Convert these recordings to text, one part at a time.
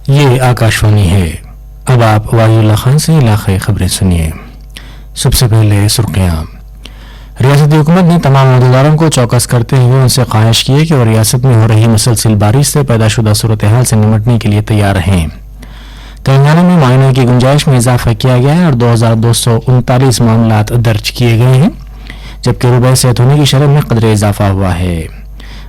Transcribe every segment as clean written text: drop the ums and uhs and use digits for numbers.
یہ آکاشوانی ہے۔ اب آپ ولی اللہ خان سے علاقائی خبریں سنیے۔ سب سے پہلے سرخیاں۔ ریاستی حکومت نے تمام عہدیداروں کو چوکس کرتے ہوئے ان سے خواہش کی ہے کہ وہ ریاست میں ہو رہی مسلسل بارش سے پیدا شدہ صورتحال سے نمٹنے کے لیے تیار رہیں۔ تلنگانہ میں معائنہ کی گنجائش میں اضافہ کیا گیا ہے اور 2239 معاملات درج کیے گئے ہیں، جبکہ روبے صحت ہونے کی شرح میں قدرے اضافہ ہوا ہے۔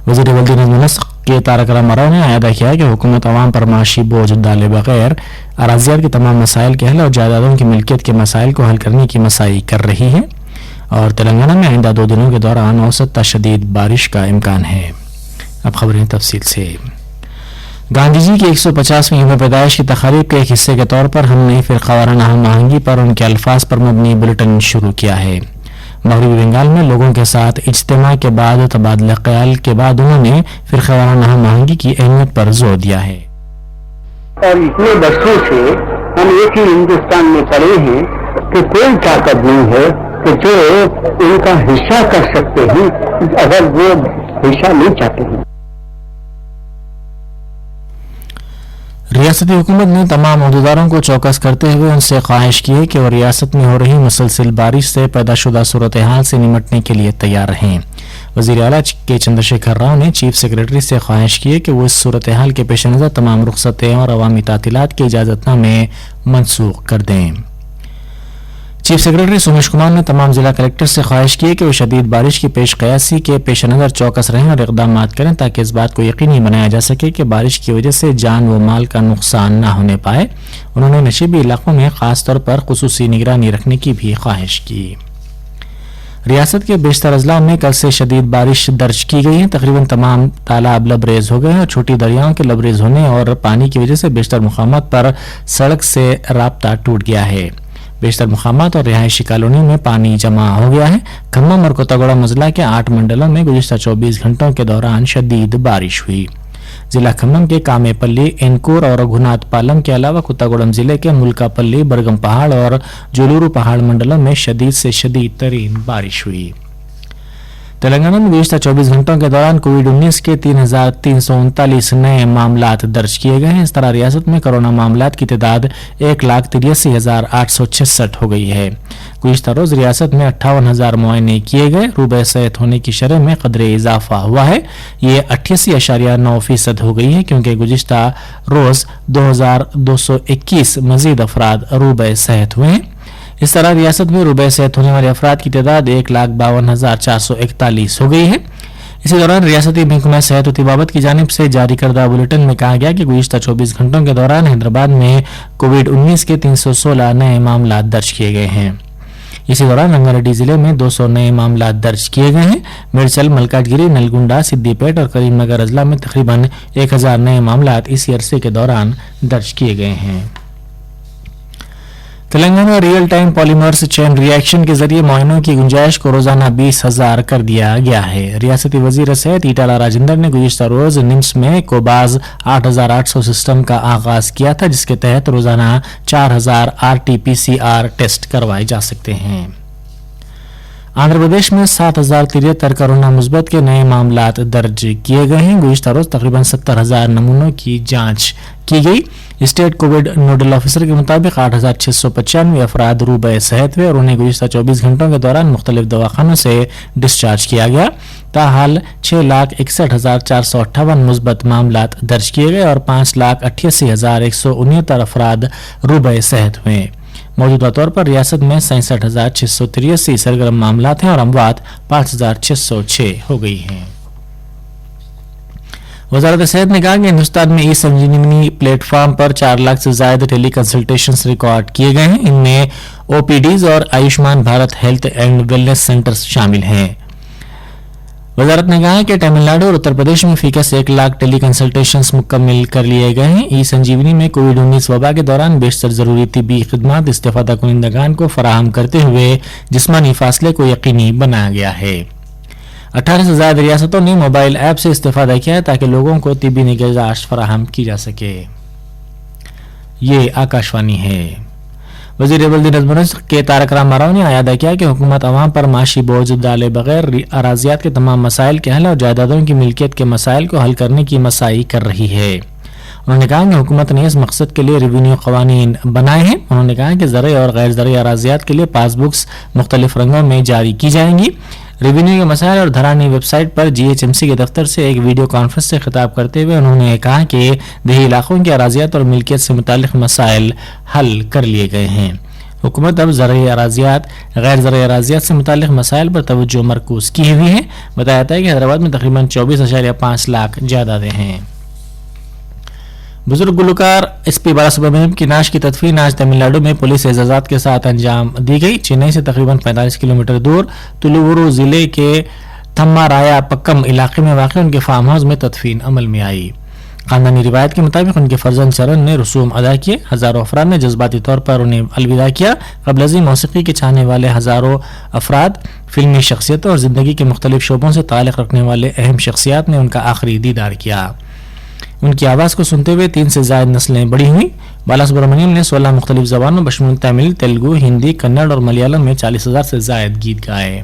وزیر ولد نظم و نسق کے تارک راما راؤ نے اعادہ کیا کہ حکومت عوام پر معاشی بوجھ ڈالے بغیر اراضیات کے تمام مسائل کے حل اور جائیدادوں کی ملکیت کے مسائل کو حل کرنے کی مساعی کر رہی ہے، اور تلنگانہ میں آئندہ 2 دنوں کے دوران اوسط تا شدید بارش کا امکان ہے۔ اب خبریں تفصیل سے۔ گاندھی جی کی 150ویں یوم پیدائش کی تقاریب کے ایک حصے کے طور پر ہم نے فرقہ وارانہ ہم آہنگی پر ان کے الفاظ پر مبنی بلیٹن شروع کیا ہے۔ مغربی بنگال میں لوگوں کے ساتھ اجتماع کے بعد تبادلہ خیال کے بعد انہوں نے فرقہ وارانہ ہم آہنگی کی اہمیت پر زور دیا ہے۔ اور اتنے برسوں سے ہم ایک ہی ہندوستان میں پڑے ہیں کہ کوئی طاقت نہیں ہے کہ جو ان کا حصہ کر سکتے ہیں اگر وہ حصہ نہیں چاہتے ہیں۔ ریاستی حکومت نے تمام عہدیداروں کو چوکس کرتے ہوئے ان سے خواہش کی ہے کہ وہ ریاست میں ہو رہی مسلسل بارش سے پیدا شدہ صورتحال سے نمٹنے کے لیے تیار رہیں۔ وزیر اعلیٰ کے چندر شیکھر راؤ نے چیف سیکرٹری سے خواہش کی ہے کہ وہ اس صورتحال کے پیش نظر تمام رخصتیں اور عوامی تعطیلات کے اجازت نامے منسوخ کر دیں۔ چیف سیکرٹری سومیش کمار نے تمام ضلع کلکٹر سے خواہش کی ہے کہ وہ شدید بارش کی پیش قیاسی کے پیش نظر چوکس رہیں اور اقدامات کریں تاکہ اس بات کو یقینی بنایا جا سکے کہ بارش کی وجہ سے جان و مال کا نقصان نہ ہونے پائے۔ انہوں نے نشیبی علاقوں میں خاص طور پر خصوصی نگرانی رکھنے کی بھی خواہش کی۔ ریاست کے بیشتر اضلاع میں کل سے شدید بارش درج کی گئی ہے۔ تقریباً تمام تالاب لبریز ہو گئے ہیں اور چھوٹی دریاؤں کے لبریز ہونے اور پانی کی وجہ سے بیشتر مقامات پر سڑک سے رابطہ ٹوٹ گیا ہے۔ بیشتر مقامات اور رہائشی کالونی میں پانی جمع ہو گیا ہے۔ کھمم اور کوتاگوڑم ضلع کے 8 منڈلوں میں گزشتہ 24 گھنٹوں کے دوران شدید بارش ہوئی۔ ضلع کھمم کے کامے پلی، اینکور اور رگھوناتھ پالم کے علاوہ کوتاگوڑم ضلع کے ملکا پلی، برگم پہاڑ اور جولورو پہاڑ منڈلوں میں شدید سے شدید ترین بارش ہوئی۔ تلنگانہ میں گزشتہ 24 گھنٹوں کے دوران کووڈ-19 کے 3339 نئے معاملات درج کیے گئے ہیں۔ اس طرح ریاست میں کرونا معاملات کی تعداد 1,83,866 ہو گئی ہے۔ گزشتہ روز ریاست میں 58,000 معائنے کیے گئے۔ روبے صحت ہونے کی شرح میں قدرے اضافہ ہوا ہے، یہ 88.9% ہو گئی ہے، کیونکہ گزشتہ روز 2,221 مزید افراد روبے صحت ہوئے ہیں۔ اس طرح ریاست میں روبے صحت ہونے والے افراد کی تعداد 1,52,441 ہو گئی ہے۔ اسی دوران ریاستی محکمہ صحت و طبابت کی جانب سے جاری کردہ بلیٹن میں کہا گیا کہ گزشتہ 24 گھنٹوں کے دوران حیدرآباد میں کووڈ-19 کے 316 نئے معاملات درج کیے گئے ہیں۔ اسی دوران رنگا ریڈی ضلع میں 200 نئے معاملات درج کیے گئے ہیں۔ میڈچل، ملکاج گیری، نلگنڈا، سدی پیٹ اور کریم نگر اضلاع میں تقریباً 1,000 نئے معاملات اسی عرصے کے دوران درج کیے گئے ہیں۔ تلنگانہ ریئل ٹائم پالیمرز چین ری ایکشن کے ذریعے معائنوں کی گنجائش کو روزانہ 20,000 کر دیا گیا ہے۔ ریاستی وزیر صحت ایٹالہ راجندر نے گزشتہ روز نمس میں کوباز 8,800 سسٹم کا آغاز کیا تھا، جس کے تحت روزانہ 4,000 RT-PCR ٹیسٹ کروائے جا سکتے ہیں۔ آندھرا پردیش میں 7,073 کرونا مثبت کے نئے معاملات درج کیے گئے ہیں۔ گزشتہ روز تقریباً 70,000 نمونوں کی جانچ کی گئی۔ اسٹیٹ کووڈ نوڈل آفیسر کے مطابق 8,695 افراد روبے صحت ہوئے اور انہیں گزشتہ 24 گھنٹوں کے دوران مختلف دواخانوں سے ڈسچارج کیا گیا۔ تاحال 6,61,458 مثبت معاملات درج کیے گئے اور 5,88,169 افراد روبے صحت ہوئے۔ موجودہ طور پر ریاست میں 66,683 سرگرم معاملات ہیں اور اموات 5,606 ہو گئی ہیں۔ وزارت صحت نے کہا کہ ہندوستان میں ای سنجیونی پلیٹ فارم پر 4 لاکھ سے زائد ٹیلی کنسلٹیشنز ریکارڈ کیے گئے ہیں۔ ان میں OPDs اور Ayushman Bharat health and wellness centres شامل ہیں۔ وزارت نے کہا کہ تمل ناڈو اور اتر پردیش میں فی کس 1 لاکھ ٹیلی کنسلٹیشنز مکمل کر لیے گئے ہیں۔ ای سنجیونی میں کووڈ-19 وبا کے دوران بیشتر ضروری طبی خدمات استفادہ کنندگان کو فراہم کرتے ہوئے جسمانی فاصلے کو یقینی بنایا گیا ہے۔ 18 سے زائد ریاستوں نے موبائل ایپ سے استفادہ کیا ہے تاکہ لوگوں کو طبی نگہداشت فراہم کی جا سکے۔ یہ آکاشوانی ہے۔ وزیر ولد نظم و نسق کے تارک راما راؤ نے اعادہ کیا کہ حکومت عوام پر معاشی بوجھ ڈالے بغیر اراضیات کے تمام مسائل کے حل اور جائیدادوں کی ملکیت کے مسائل کو حل کرنے کی مساعی کر رہی ہے۔ انہوں نے کہا کہ حکومت نے اس مقصد کے لیے ریونیو قوانین بنائے ہیں. انہوں نے کہا کہ زرعی اور غیر زرعی اراضیات کے لیے پاس بکس مختلف رنگوں میں جاری کی جائیں گی. ریونیو کے مسائل اور دھرانی ویب سائٹ پر GHMC کے دفتر سے ایک ویڈیو کانفرنس سے خطاب کرتے ہوئے انہوں نے کہا کہ دیہی علاقوں کے اراضیات اور ملکیت سے متعلق مسائل حل کر لیے گئے ہیں. حکومت اب زرعی اراضیات غیر زرعی اراضیات سے متعلق مسائل پر توجہ مرکوز کی ہوئی ہے. بتایا جاتا ہے کہ حیدرآباد میں تقریباً 24.5 لاکھ جائیدادیں ہیں. بزرگ گلوکار SP بالاسبرامنیم کی نعش کی تدفین آج تمل ناڈو میں پولیس اعزازات کے ساتھ انجام دی گئی. چنئی سے تقریباً 45 کلومیٹر دور تلوورو ضلع کے تھما رایا پکم علاقے میں واقع ان کے فارم ہاؤس میں تدفین عمل میں آئی. خاندانی روایت کے مطابق ان کے فرزند چرن نے رسوم ادا کیے. ہزاروں افراد نے جذباتی طور پر انہیں الوداع کیا. قبل ازیں موسیقی کے چاہنے والے ہزاروں افراد، فلمی شخصیتوں اور زندگی کے مختلف شعبوں سے تعلق رکھنے والے اہم شخصیات نے ان کا آخری دیدار کیا. ان کی آواز کو سنتے ہوئے 3 سے زائد نسلیں بڑی ہوئیں. بالاسبرامنیم نے 16 مختلف زبانوں بشمول تمل، تیلگو، ہندی، کنڑ اور ملیالم میں 40,000 سے زائد گیت گائے.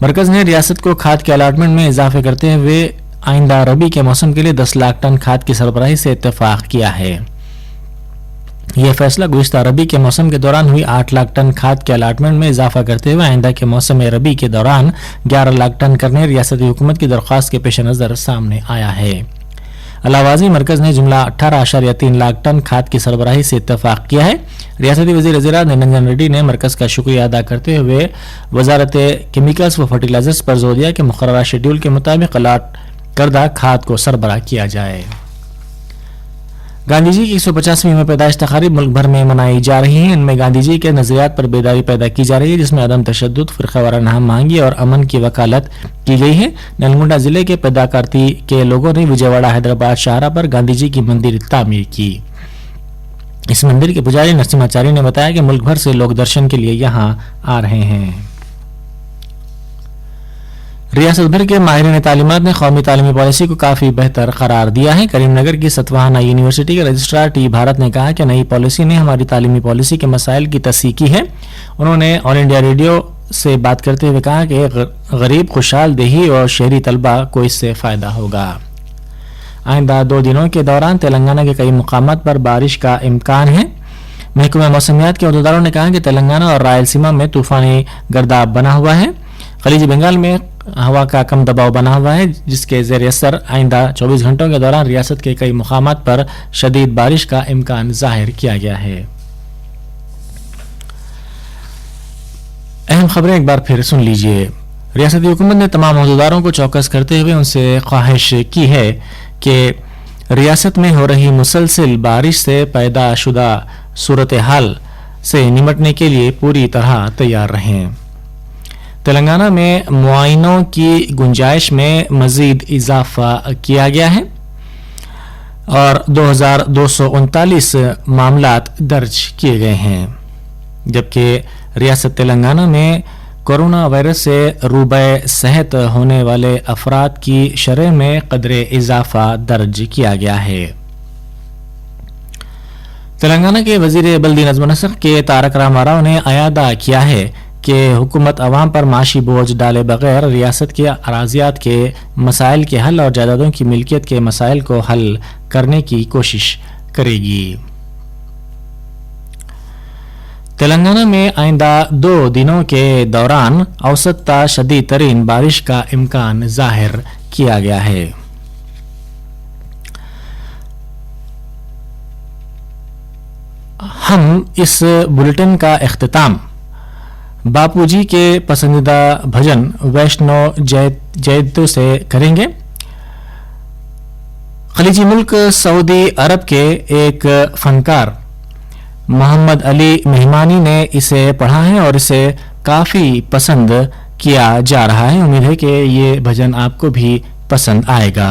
مرکز نے ریاست کو کھاد کے الاٹمنٹ میں اضافے کرتے ہوئے آئندہ ربی کے موسم کے لیے 10 لاکھ ٹن کھاد کی سربراہی سے اتفاق کیا ہے. یہ فیصلہ گزشتہ ربی کے موسم کے دوران ہوئی 8 لاکھ ٹن کھاد کے الاٹمنٹ میں اضافہ کرتے ہوئے آئندہ کے موسم ربی کے دوران 11 لاکھ ٹن کرنے ریاستی حکومت کی درخواست کے پیش نظر سامنے آیا ہے. علاوہ مرکز نے جملہ 18.3 لاکھ ٹن کھاد کی سربراہی سے اتفاق کیا ہے. ریاستی وزیر زراعت نرنجن ریڈی نے مرکز کا شکریہ ادا کرتے ہوئے وزارت کیمیکلز و فرٹیلائزرز پر زور دیا کہ مقررہ شیڈول کے مطابق الاٹ کردہ کھاد کو سربراہ کیا جائے. گاندھی جی کی 150ویں پیدائش تقاریب ملک بھر میں منائی جا رہی ہیں. ان میں گاندھی جی کے نظریات پر بیداری پیدا کی جا رہی ہے، جس میں عدم تشدد، فرقہ وارانہ ہم آہنگی اور امن کی وکالت کی گئی ہے. نلگونڈا ضلع کے پیداکارتی کے لوگوں نے وجے واڑہ حیدرآباد شاہراہ پر گاندھی جی کی مندر تعمیر کی. اس مندر کے پجاری نرسماچاری نے بتایا کہ ملک بھر سے لوگ درشن کے لیے یہاں آ رہے ہیں. ریاست بھر کے ماہرین تعلیمات نے قومی تعلیمی پالیسی کو کافی بہتر قرار دیا ہے. کریم نگر کی ستواہانہ یونیورسٹی کے رجسٹرار ٹی بھارت نے کہا کہ نئی پالیسی نے ہماری تعلیمی پالیسی کے مسائل کی تصحیح کی ہے. انہوں نے آل انڈیا ریڈیو سے بات کرتے ہوئے کہا کہ غریب، خوشحال دیہی اور شہری طلبہ کو اس سے فائدہ ہوگا. آئندہ 2 دنوں کے دوران تلنگانہ کے کئی مقامات پر بارش کا امکان ہے. محکمہ موسمیات کے عہدیداروں نے کہا کہ تلنگانہ اور رائلسیما میں طوفانی گرداب بنا ہوا ہے. خلیج بنگال میں ہوا کا کم دباؤ بنا ہوا ہے، جس کے زیر اثر آئندہ 24 گھنٹوں کے دوران ریاست کے کئی مقامات پر شدید بارش کا امکان ظاہر کیا گیا ہے. اہم خبریں ایک بار پھر سن لیجئے. ریاستی حکومت نے تمام عہدیداروں کو چوکس کرتے ہوئے ان سے خواہش کی ہے کہ ریاست میں ہو رہی مسلسل بارش سے پیدا شدہ صورتحال سے نمٹنے کے لیے پوری طرح تیار رہیں. تلنگانہ میں معائنوں کی گنجائش میں مزید اضافہ کیا گیا ہے اور 2239 معاملات درج کیے گئے ہیں، جبکہ ریاست تلنگانہ میں کورونا وائرس سے روبہ صحت ہونے والے افراد کی شرح میں قدر اضافہ درج کیا گیا ہے. تلنگانہ کے وزیر بلدی نظم و نسق کے تارک راما راؤ نے اعادہ کیا ہے کہ حکومت عوام پر معاشی بوجھ ڈالے بغیر ریاست کے اراضیات کے مسائل کے حل اور جائیدادوں کی ملکیت کے مسائل کو حل کرنے کی کوشش کرے گی. تلنگانہ میں آئندہ 2 دنوں کے دوران اوسط تا شدید ترین بارش کا امکان ظاہر کیا گیا ہے. ہم اس بلیٹن کا اختتام باپو جی کے پسندیدہ بھجن ویشنو جیتو سے کریں گے. خلیجی ملک سعودی عرب کے ایک فنکار محمد علی مہمانی نے اسے پڑھا ہے اور اسے کافی پسند کیا جا رہا ہے. امید ہے کہ یہ بھجن آپ کو بھی پسند آئے گا.